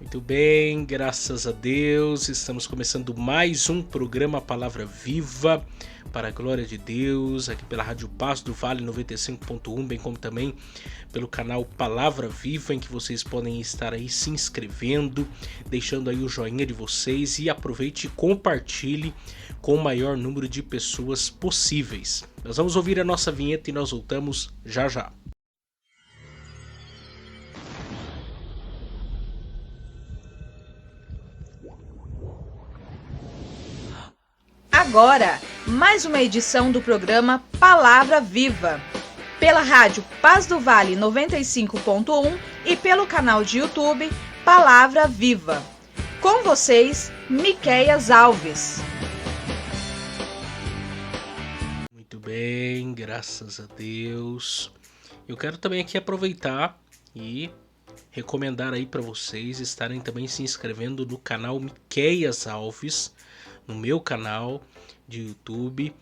Muito bem, graças a Deus, estamos começando mais um programa Palavra Viva, para a glória de Deus, aqui pela Rádio Paz do Vale 95.1, bem como também pelo canal Palavra Viva, em que vocês podem estar aí se inscrevendo, deixando aí o joinha de vocês e aproveite e compartilhe com o maior número de pessoas possíveis. Nós vamos ouvir a nossa vinheta e nós voltamos já já. Agora, mais uma edição do programa Palavra Viva, pela rádio Paz do Vale 95.1 e pelo canal de YouTube Palavra Viva. Com vocês, Miqueias Alves. Muito bem, graças a Deus. Eu quero também aqui aproveitar e recomendar aí para vocês estarem também se inscrevendo no canal Miqueias Alves, no meu canal de YouTube.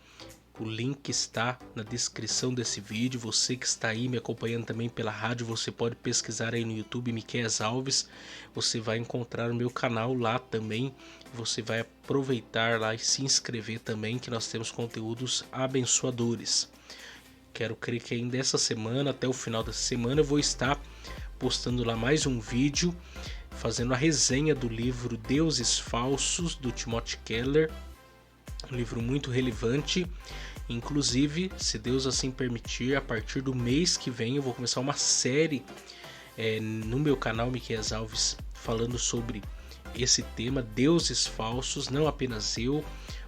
O link está na descrição desse vídeo. Você que está aí me acompanhando também pela rádio, você pode pesquisar aí no YouTube Miqueias Alves. Você vai encontrar o meu canal lá também. Você vai aproveitar lá e se inscrever também, que nós temos conteúdos abençoadores. Quero crer que ainda essa semana, até o final dessa semana, eu vou estar postando lá mais um vídeo fazendo a resenha do livro Deuses Falsos, do Timothy Keller, um livro muito relevante. Inclusive, se Deus assim permitir, a partir do mês que vem eu vou começar uma série no meu canal Miqueias Alves, falando sobre esse tema, Deuses Falsos, não apenas eu,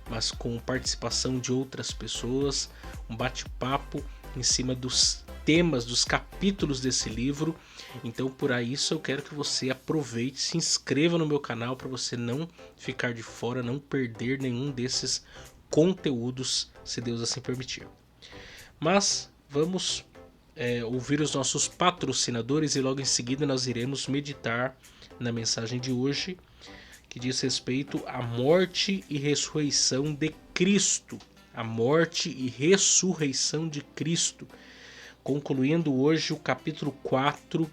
mas com participação de outras pessoas, um bate-papo em cima dos temas, dos capítulos desse livro. Então, por isso, eu quero que você aproveite, se inscreva no meu canal para você não ficar de fora, não perder nenhum desses conteúdos, se Deus assim permitir. Mas vamos ouvir os nossos patrocinadores e logo em seguida nós iremos meditar na mensagem de hoje, que diz respeito à morte e ressurreição de Cristo. A morte e ressurreição de Cristo. Concluindo hoje o capítulo 4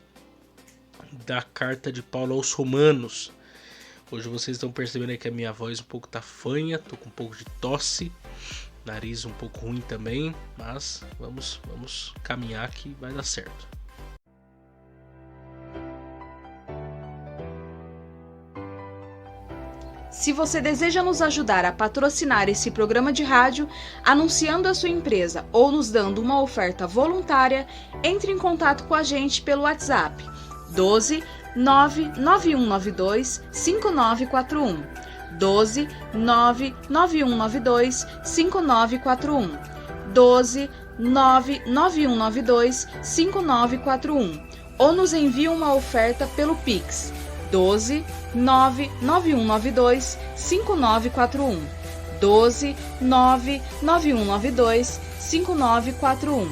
da carta de Paulo aos Romanos. Hoje vocês estão percebendo aí que a minha voz um pouco tá fanha, tô com um pouco de tosse, nariz um pouco ruim também, mas vamos caminhar que vai dar certo. Se você deseja nos ajudar a patrocinar esse programa de rádio, anunciando a sua empresa ou nos dando uma oferta voluntária, entre em contato com a gente pelo WhatsApp 12 99192 5941, 12 99192 5941, 12 99192 5941, ou nos envie uma oferta pelo Pix 12 99192 5941, 12 99192 5941,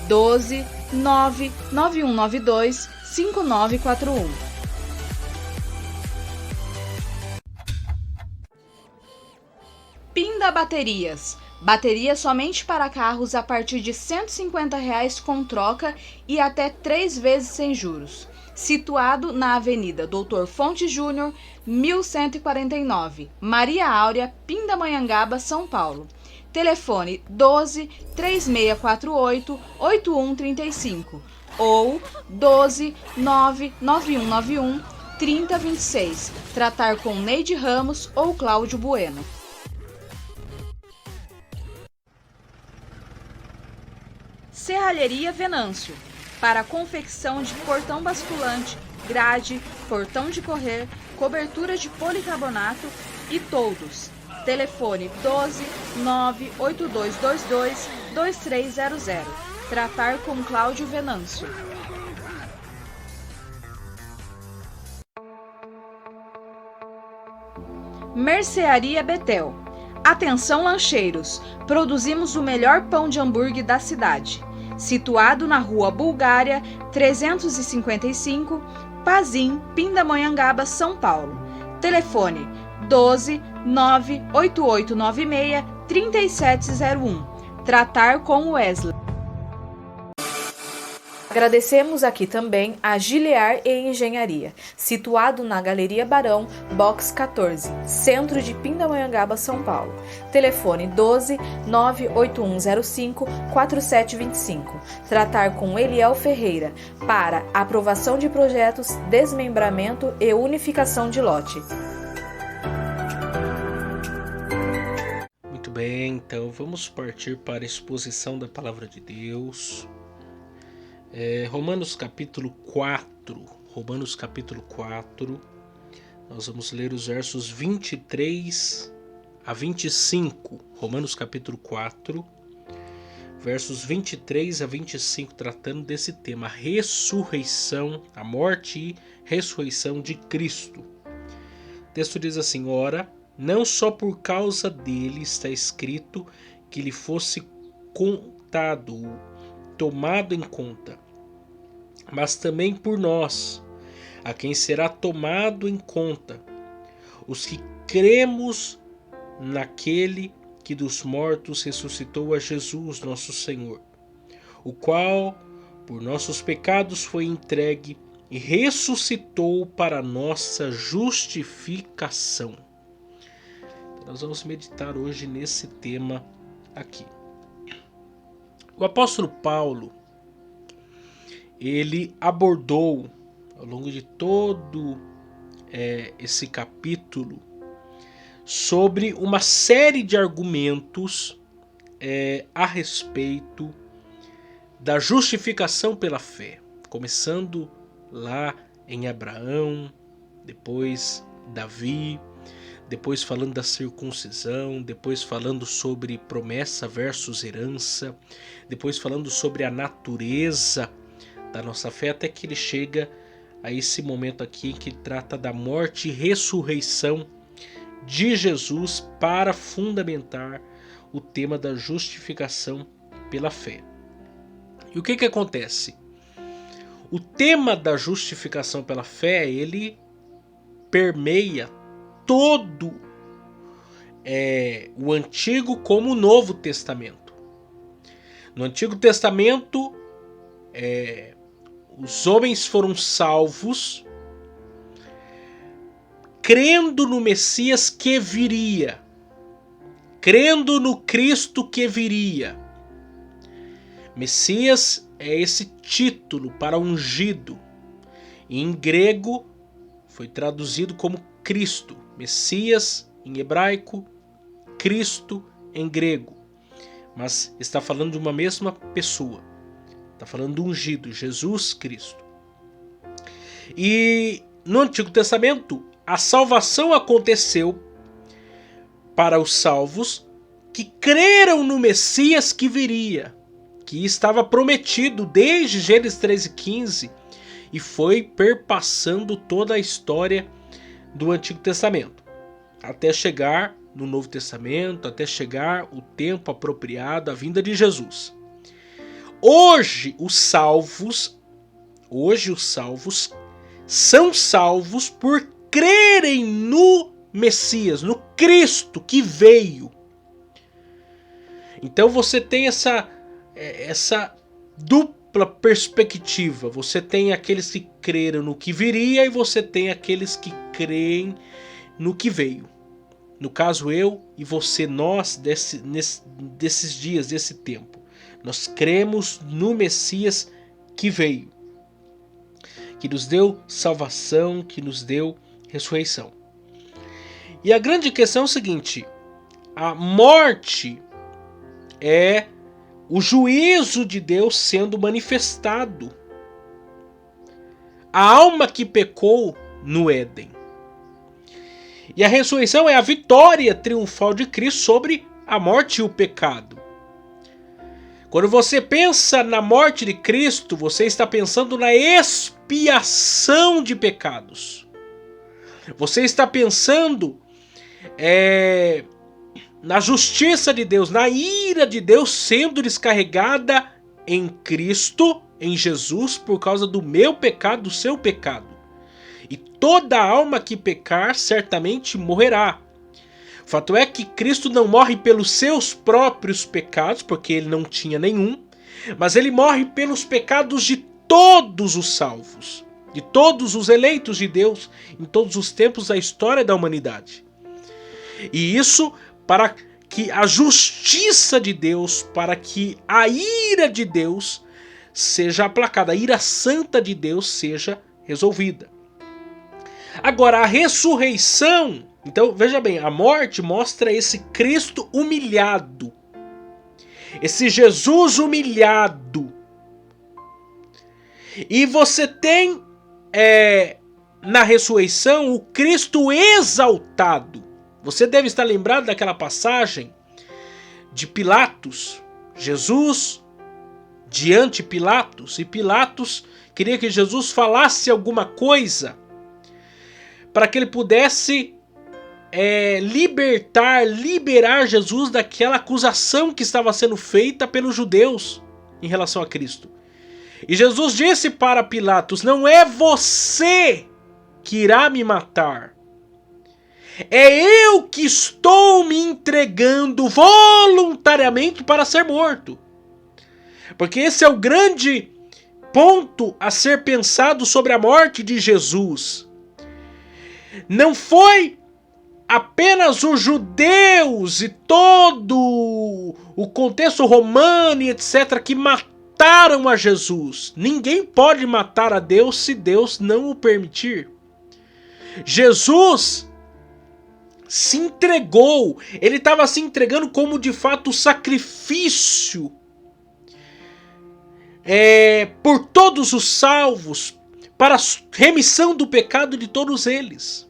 12 99192 5941. Pinda Baterias. Bateria somente para carros a partir de R$ 150 com troca e até 3 vezes sem juros. Situado na Avenida Doutor Fonte Júnior, 1149, Maria Áurea, Pindamonhangaba, São Paulo. Telefone 12 3648 8135 ou 12 99191 3026. Tratar com Neide Ramos ou Cláudio Bueno. Serralheria Venâncio. Para a confecção de portão basculante, grade, portão de correr, cobertura de policarbonato e toldos. Telefone 12 98222 2300. Tratar com Cláudio Venâncio. Mercearia Betel. Atenção lancheiros, produzimos o melhor pão de hambúrguer da cidade. Situado na Rua Bulgária, 355, Pazim, Pindamonhangaba, São Paulo. Telefone 12 98896 3701. Tratar com Wesley. Agradecemos aqui também a Giliar e Engenharia, situado na Galeria Barão, Box 14, Centro de Pindamonhangaba, São Paulo. Telefone 12 98105 4725. Tratar com Eliel Ferreira para aprovação de projetos, desmembramento e unificação de lote. Muito bem, então vamos partir para a exposição da Palavra de Deus. Romanos capítulo 4, nós vamos ler os versos 23 a 25, Romanos capítulo 4, versos 23 a 25, tratando desse tema, ressurreição, a morte e ressurreição de Cristo. O texto diz assim: ora, não só por causa dele está escrito que lhe fosse contado, tomado em conta, mas também por nós, a quem será tomado em conta, os que cremos naquele que dos mortos ressuscitou a Jesus, nosso Senhor, o qual por nossos pecados foi entregue e ressuscitou para nossa justificação. Então, nós vamos meditar hoje nesse tema aqui. O apóstolo Paulo, ele abordou ao longo de todo esse capítulo sobre uma série de argumentos a respeito da justificação pela fé, começando lá em Abraão, depois Davi, depois falando da circuncisão, depois falando sobre promessa versus herança, depois falando sobre a natureza da nossa fé, até que ele chega a esse momento aqui em que trata da morte e ressurreição de Jesus para fundamentar o tema da justificação pela fé. E o que acontece? O tema da justificação pela fé, ele permeia todo o Antigo como o Novo Testamento. No Antigo Testamento, os homens foram salvos crendo no Messias que viria, crendo no Cristo que viria. Messias é esse título para ungido. Em grego foi traduzido como Cristo. Messias em hebraico, Cristo em grego. Mas está falando de uma mesma pessoa. Está falando do ungido, Jesus Cristo. E no Antigo Testamento, a salvação aconteceu para os salvos que creram no Messias que viria, que estava prometido desde Gênesis 13:15 e foi perpassando toda a história do Antigo Testamento, até chegar no Novo Testamento, até chegar o tempo apropriado, a vinda de Jesus. Hoje os salvos são salvos por crerem no Messias, no Cristo que veio. Então você tem essa dupla perspectiva. Você tem aqueles que creram no que viria e você tem aqueles que creem no que veio. No caso, eu e você, nós, desses dias, desse tempo, nós cremos no Messias que veio, que nos deu salvação, que nos deu ressurreição. E a grande questão é o seguinte: a morte é o juízo de Deus sendo manifestado. A alma que pecou no Éden. E a ressurreição é a vitória triunfal de Cristo sobre a morte e o pecado. Quando você pensa na morte de Cristo, você está pensando na expiação de pecados. Você está pensando na justiça de Deus, na ira de Deus sendo descarregada em Cristo, em Jesus, por causa do meu pecado, do seu pecado. E toda alma que pecar certamente morrerá. O fato é que Cristo não morre pelos seus próprios pecados, porque ele não tinha nenhum, mas ele morre pelos pecados de todos os salvos, de todos os eleitos de Deus em todos os tempos da história da humanidade. E isso para que a justiça de Deus, para que a ira de Deus seja aplacada, a ira santa de Deus seja resolvida. Agora, a ressurreição, então veja bem, a morte mostra esse Cristo humilhado, esse Jesus humilhado. E você tem na ressurreição o Cristo exaltado. Você deve estar lembrado daquela passagem de Pilatos, Jesus diante de Pilatos, e Pilatos queria que Jesus falasse alguma coisa para que ele pudesse liberar Jesus daquela acusação que estava sendo feita pelos judeus em relação a Cristo. E Jesus disse para Pilatos: não é você que irá me matar, é eu que estou me entregando voluntariamente para ser morto. Porque esse é o grande ponto a ser pensado sobre a morte de Jesus. Não foi apenas os judeus e todo o contexto romano e etc. que mataram a Jesus. Ninguém pode matar a Deus se Deus não o permitir. Jesus se entregou, ele estava se entregando como de fato sacrifício por todos os salvos, para a remissão do pecado de todos eles.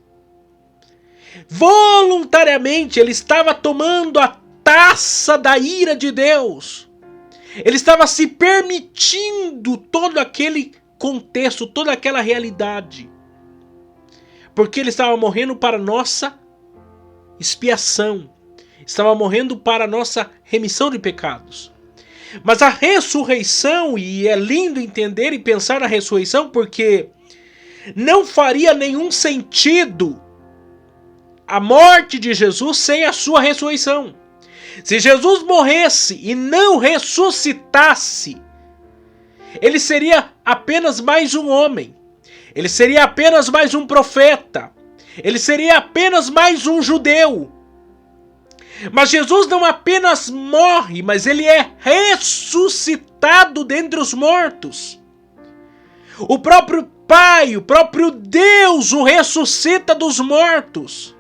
Voluntariamente ele estava tomando a taça da ira de Deus. Ele estava se permitindo todo aquele contexto, toda aquela realidade. Porque ele estava morrendo para nossa expiação. Estava morrendo para nossa remissão de pecados. Mas a ressurreição, e é lindo entender e pensar na ressurreição, porque não faria nenhum sentido a morte de Jesus sem a sua ressurreição. Se Jesus morresse e não ressuscitasse, ele seria apenas mais um homem. Ele seria apenas mais um profeta. Ele seria apenas mais um judeu. Mas Jesus não apenas morre, mas ele é ressuscitado dentre os mortos. O próprio Pai, o próprio Deus o ressuscita dos mortos.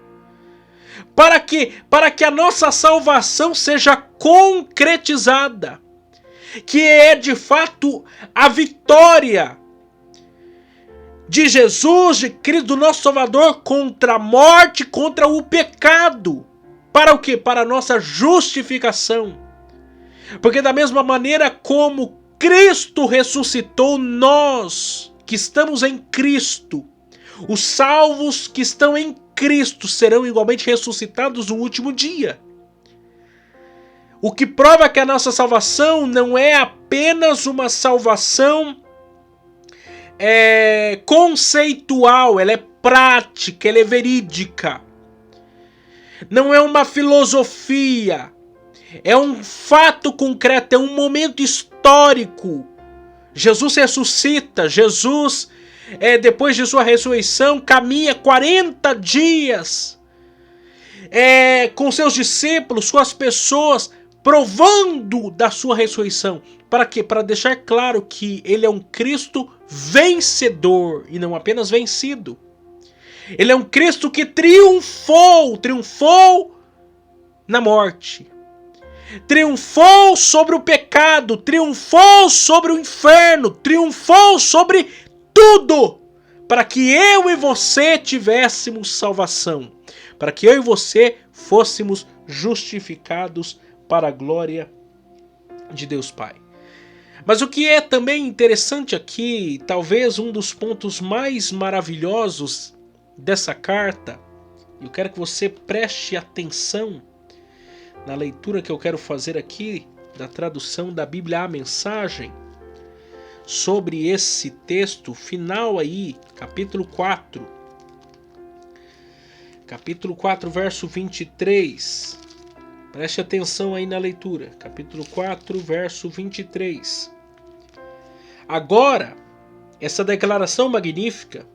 Para que a nossa salvação seja concretizada. Que é de fato a vitória de Jesus, de Cristo, do nosso Salvador, contra a morte, contra o pecado. Para o quê? Para a nossa justificação. Porque da mesma maneira como Cristo ressuscitou, nós que estamos em Cristo, os salvos que estão em Cristo serão igualmente ressuscitados no último dia. O que prova que a nossa salvação não é apenas uma salvação conceitual, ela é prática, ela é verídica. Não é uma filosofia, é um fato concreto, é um momento histórico. Jesus ressuscita, Jesus, depois de sua ressurreição, caminha 40 dias com seus discípulos, com as pessoas, provando da sua ressurreição. Para quê? Para deixar claro que ele é um Cristo vencedor e não apenas vencido. Ele é um Cristo que triunfou na morte. Triunfou sobre o pecado, triunfou sobre o inferno, triunfou sobre tudo, para que eu e você tivéssemos salvação, para que eu e você fôssemos justificados para a glória de Deus Pai. Mas o que é também interessante aqui, talvez um dos pontos mais maravilhosos dessa carta, eu quero que você preste atenção na leitura que eu quero fazer aqui da tradução da Bíblia A Mensagem sobre esse texto final aí, capítulo 4, verso 23. Preste atenção aí na leitura, capítulo 4, verso 23. Agora, essa declaração magnífica,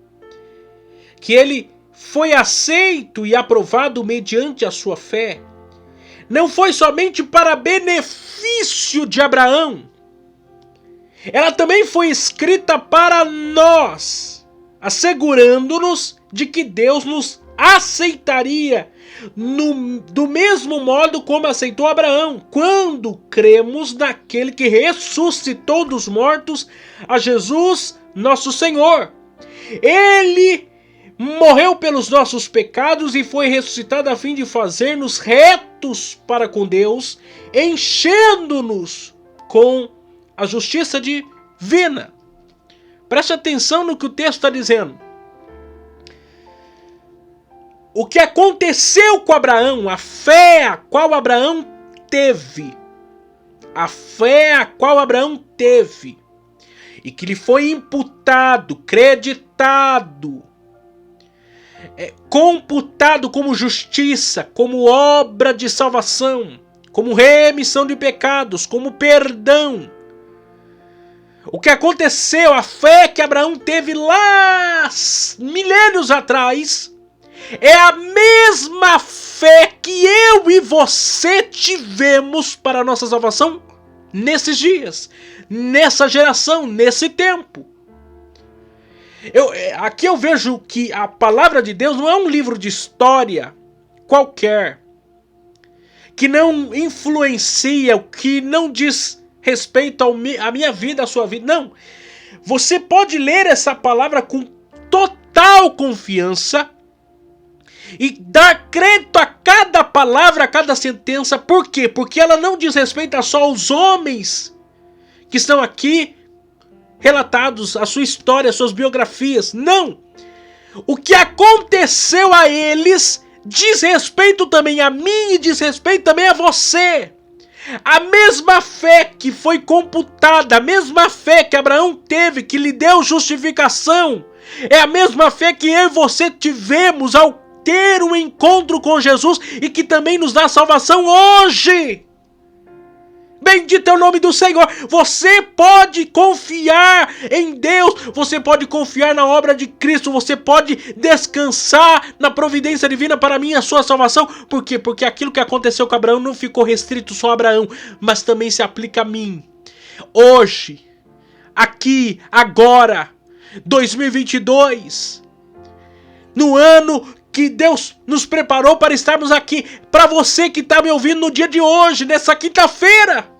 que ele foi aceito e aprovado mediante a sua fé, não foi somente para benefício de Abraão, ela também foi escrita para nós, assegurando-nos de que Deus nos aceitaria do mesmo modo como aceitou Abraão, quando cremos naquele que ressuscitou dos mortos, a Jesus, nosso Senhor. Ele morreu pelos nossos pecados e foi ressuscitado a fim de fazer-nos retos para com Deus, enchendo-nos com a justiça divina. Preste atenção no que o texto está dizendo. O que aconteceu com Abraão, a fé a qual Abraão teve, e que lhe foi imputado, creditado, computado como justiça, como obra de salvação, como remissão de pecados, como perdão. O que aconteceu, a fé que Abraão teve lá milênios atrás, é a mesma fé que eu e você tivemos para a nossa salvação nesses dias, nessa geração, nesse tempo. Aqui eu vejo que a palavra de Deus não é um livro de história qualquer, que não influencia, que não diz respeito à minha vida, à sua vida. Não. Você pode ler essa palavra com total confiança e dar crédito a cada palavra, a cada sentença. Por quê? Porque ela não diz respeito só aos homens que estão aqui relatados, a sua história, as suas biografias. Não! O que aconteceu a eles diz respeito também a mim e diz respeito também a você. A mesma fé que foi computada, a mesma fé que Abraão teve, que lhe deu justificação, é a mesma fé que eu e você tivemos ao ter um encontro com Jesus e que também nos dá salvação hoje. Bendito é o nome do Senhor. Você pode confiar em Deus, você pode confiar na obra de Cristo, você pode descansar na providência divina para mim e a sua salvação. Por quê? Porque aquilo que aconteceu com Abraão não ficou restrito só a Abraão, mas também se aplica a mim. Hoje, aqui, agora, 2022, no ano que Deus nos preparou para estarmos aqui, para você que está me ouvindo no dia de hoje, nessa quinta-feira.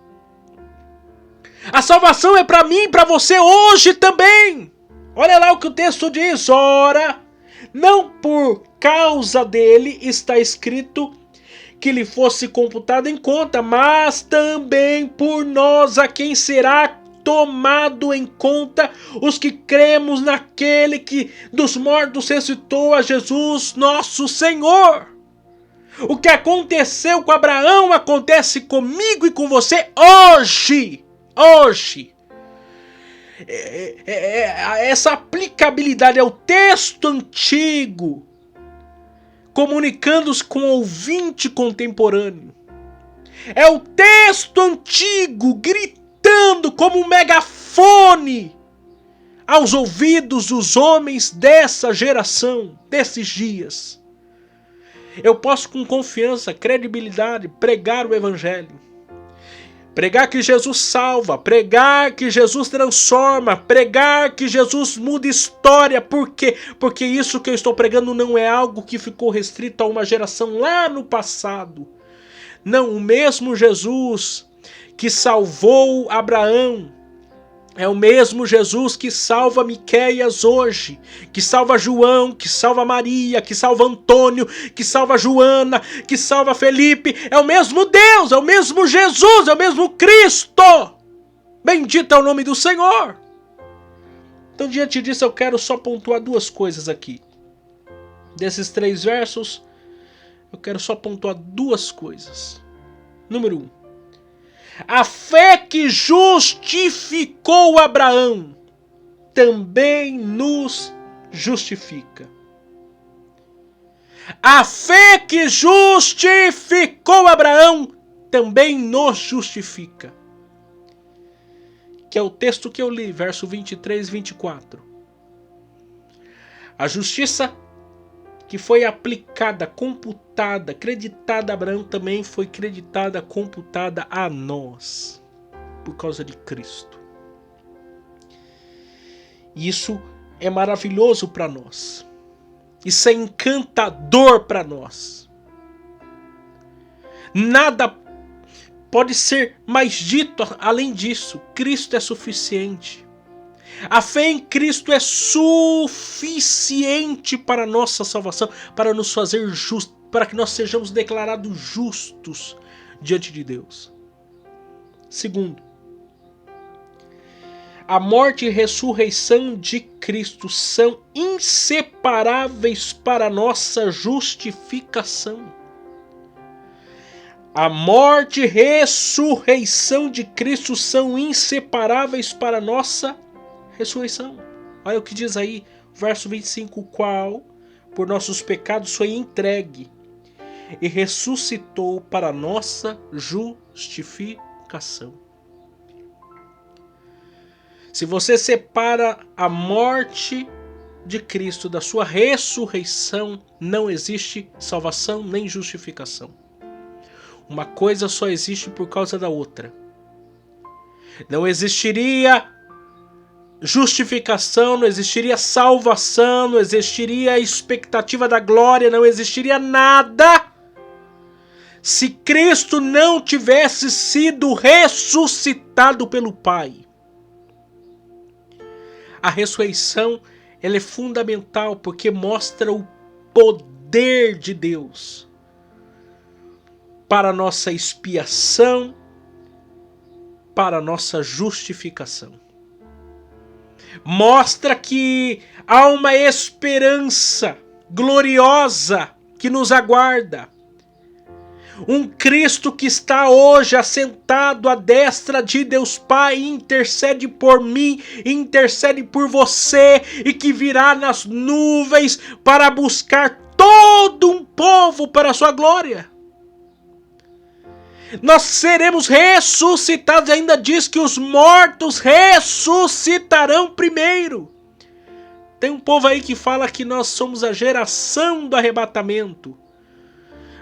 A salvação é para mim e para você hoje também. Olha lá o que o texto diz. Ora, não por causa dele está escrito que lhe fosse computado em conta, mas também por nós a quem será tomado em conta, os que cremos naquele que dos mortos ressuscitou, a Jesus nosso Senhor. O que aconteceu com Abraão acontece comigo e com você hoje. Hoje. Essa aplicabilidade é o texto antigo comunicando-se com o ouvinte contemporâneo. É o texto antigo gritando como um megafone aos ouvidos dos homens dessa geração, desses dias. Eu posso com confiança, credibilidade, pregar o evangelho. Pregar que Jesus salva, pregar que Jesus transforma, pregar que Jesus muda história. Por quê? Porque isso que eu estou pregando não é algo que ficou restrito a uma geração lá no passado. Não, o mesmo Jesus que salvou Abraão é o mesmo Jesus que salva Miqueias hoje, que salva João, que salva Maria, que salva Antônio, que salva Joana, que salva Felipe. É o mesmo Deus, é o mesmo Jesus, é o mesmo Cristo. Bendito é o nome do Senhor. Então, diante disso, eu quero só pontuar duas coisas aqui. Desses 3 versos, eu quero só pontuar duas coisas. Número 1. A fé que justificou Abraão também nos justifica. A fé que justificou Abraão também nos justifica. que é o texto que eu li, verso 23 e 24. A justiça que foi aplicada, computada, creditada a Abraão também foi creditada, computada a nós, por causa de Cristo. E isso é maravilhoso para nós. Isso é encantador para nós. Nada pode ser mais dito além disso. Cristo é suficiente. A fé em Cristo é suficiente para a nossa salvação, para nos fazer justos, para que nós sejamos declarados justos diante de Deus. Segundo, a morte e ressurreição de Cristo são inseparáveis para a nossa justificação. A morte e ressurreição de Cristo são inseparáveis para a nossa ressurreição. Olha o que diz aí, verso 25, o qual, por nossos pecados, foi entregue e ressuscitou para a nossa justificação. Se você separa a morte de Cristo da sua ressurreição, não existe salvação nem justificação. Uma coisa só existe por causa da outra. Não existiria justificação, não existiria salvação, não existiria expectativa da glória, não existiria nada se Cristo não tivesse sido ressuscitado pelo Pai. A ressurreição, ela é fundamental porque mostra o poder de Deus para a nossa expiação, para a nossa justificação. Mostra que há uma esperança gloriosa que nos aguarda. Um Cristo que está hoje assentado à destra de Deus Pai, intercede por mim, intercede por você, e que virá nas nuvens para buscar todo um povo para a sua glória. Nós seremos ressuscitados, ainda diz que os mortos ressuscitarão primeiro. Tem um povo aí que fala que nós somos a geração do arrebatamento.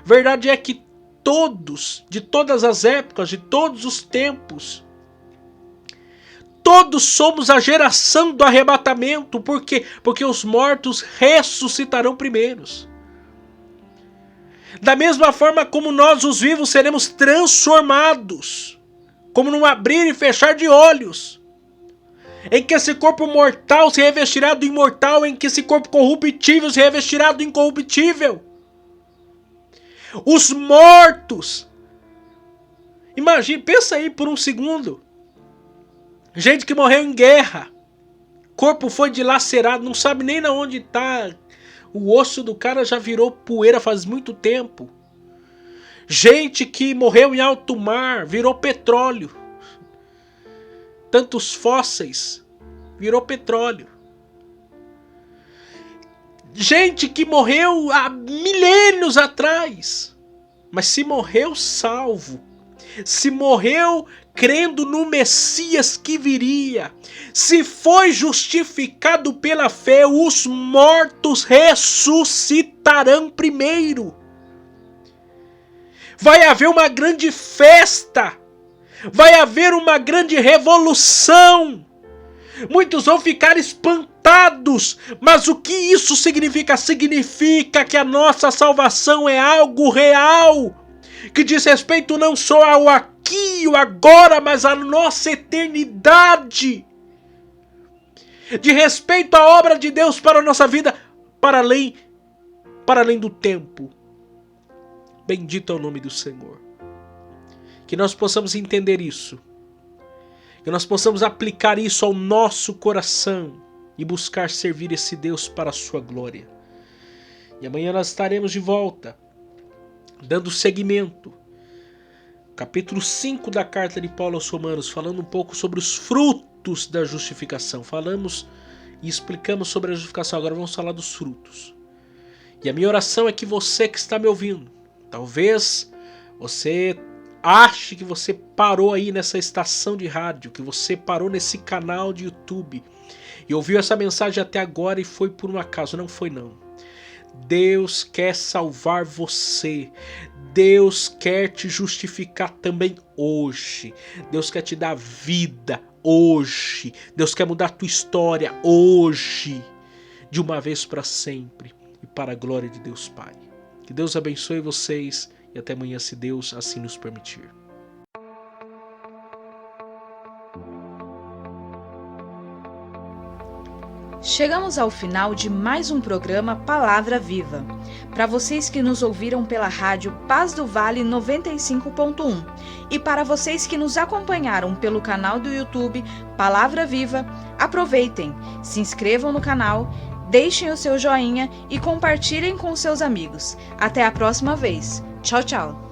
Verdade é que todos, de todas as épocas, de todos os tempos, todos somos a geração do arrebatamento. Por quê? Porque os mortos ressuscitarão primeiros. Da mesma forma como nós, os vivos, seremos transformados, como num abrir e fechar de olhos, em que esse corpo mortal se revestirá do imortal, em que esse corpo corruptível se revestirá do incorruptível. Os mortos, imagine, pensa aí por um segundo, gente que morreu em guerra, corpo foi dilacerado, não sabe nem na onde está. O osso do cara já virou poeira faz muito tempo. Gente que morreu em alto mar, virou petróleo. Tantos fósseis, virou petróleo. Gente que morreu há milênios atrás, mas se morreu salvo, se morreu crendo no Messias que viria, se foi justificado pela fé, os mortos ressuscitarão primeiro. Vai haver uma grande festa, vai haver uma grande revolução. Muitos vão ficar espantados, mas o que isso significa? Significa que a nossa salvação é algo real, que diz respeito não só ao aqui e o agora, mas à nossa eternidade. De respeito à obra de Deus para a nossa vida, para além do tempo. Bendito é o nome do Senhor. Que nós possamos entender isso. Que nós possamos aplicar isso ao nosso coração e buscar servir esse Deus para a sua glória. E amanhã nós estaremos de volta, dando seguimento. Capítulo 5 da carta de Paulo aos Romanos, falando um pouco sobre os frutos da justificação. Falamos e explicamos sobre a justificação, agora vamos falar dos frutos. E a minha oração é que você que está me ouvindo, talvez você ache que você parou aí nessa estação de rádio, que você parou nesse canal de YouTube e ouviu essa mensagem até agora e foi por um acaso. Não foi não. Deus quer salvar você. Deus quer te justificar também hoje. Deus quer te dar vida hoje. Deus quer mudar a tua história hoje, de uma vez para sempre e para a glória de Deus Pai. Que Deus abençoe vocês e até amanhã, se Deus assim nos permitir. Chegamos ao final de mais um programa Palavra Viva. Para vocês que nos ouviram pela rádio Paz do Vale 95.1 e para vocês que nos acompanharam pelo canal do YouTube Palavra Viva, aproveitem, se inscrevam no canal, deixem o seu joinha e compartilhem com seus amigos. Até a próxima vez. Tchau, tchau!